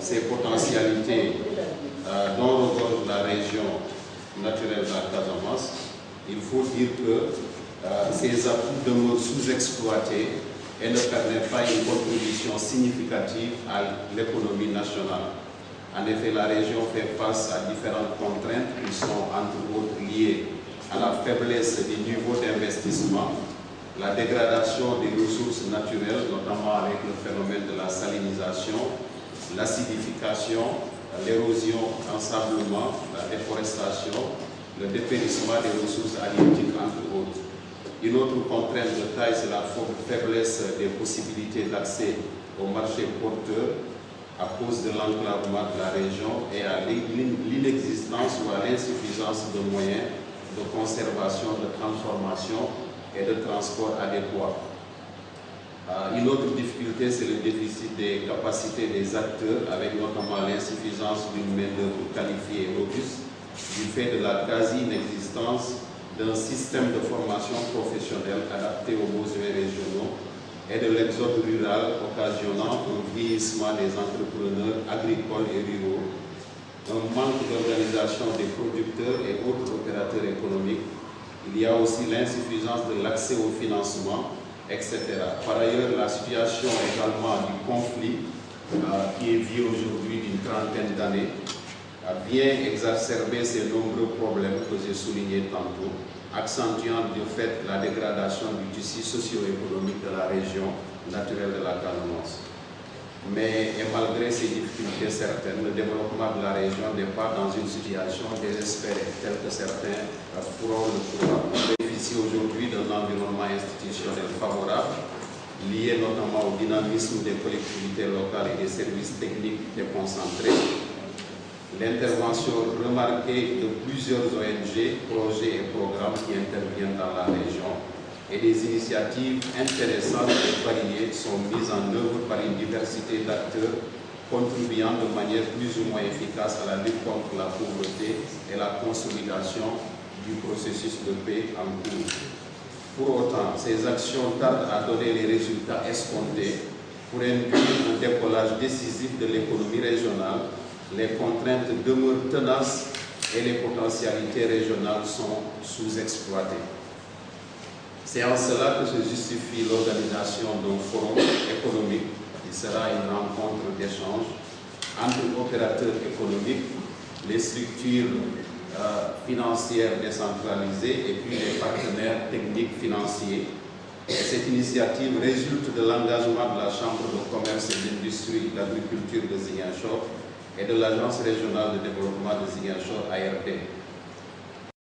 ces potentialités dont regorge la région naturelle de la Casamance, il faut dire que ces atouts demeurent sous-exploités et ne permettent pas une contribution significative à l'économie nationale. En effet, la région fait face à différentes contraintes qui sont entre autres liées à la faiblesse du niveau d'investissement, la dégradation des ressources naturelles, notamment avec le phénomène de la salinisation, l'acidification, l'érosion, l'ensablement, la déforestation, le dépérissement des ressources halieutiques, entre autres. Une autre contrainte de taille, c'est la faiblesse des possibilités d'accès au marché porteur à cause de l'enclavement de la région et à l'inexistence ou à l'insuffisance de moyens de conservation, de transformation et de transport adéquats. Une autre difficulté, c'est le déficit des capacités des acteurs, avec notamment l'insuffisance d'une main-d'œuvre qualifiée et robuste, du fait de la quasi-inexistence d'un système de formation professionnelle adapté aux besoins régionaux et de l'exode rural occasionnant un vieillissement des entrepreneurs agricoles et ruraux, un manque d'organisation des producteurs et autres opérateurs économiques. Il y a aussi l'insuffisance de l'accès au financement, etc. Par ailleurs, la situation également du conflit qui est vieux aujourd'hui d'une trentaine d'années vient exacerber ces nombreux problèmes que j'ai soulignés tantôt, accentuant de fait la dégradation du tissu socio-économique de la région naturelle de la Casamance. Mais et malgré ces difficultés certaines, le développement de la région n'est pas dans une situation désespérée, telle que certains pourront le croire. On bénéficie aujourd'hui d'un environnement institutionnel favorable, lié notamment au dynamisme des collectivités locales et des services techniques déconcentrés, l'intervention remarquée de plusieurs ONG, projets et programmes qui interviennent dans la région, et des initiatives intéressantes et variées sont mises en œuvre par une diversité d'acteurs contribuant de manière plus ou moins efficace à la lutte contre la pauvreté et la consolidation du processus de paix en cours. Pour autant, ces actions tardent à donner les résultats escomptés. Pour induire un décollage décisif de l'économie régionale, les contraintes demeurent tenaces et les potentialités régionales sont sous-exploitées. C'est en cela que se justifie l'organisation d'un forum économique qui sera une rencontre d'échange entre opérateurs économiques, les structures financières décentralisées et puis les partenaires techniques financiers. Et cette initiative résulte de l'engagement de la Chambre de commerce et d'industrie de l'agriculture de Ziguinchor et de l'Agence régionale de développement de Ziguinchor, ARD.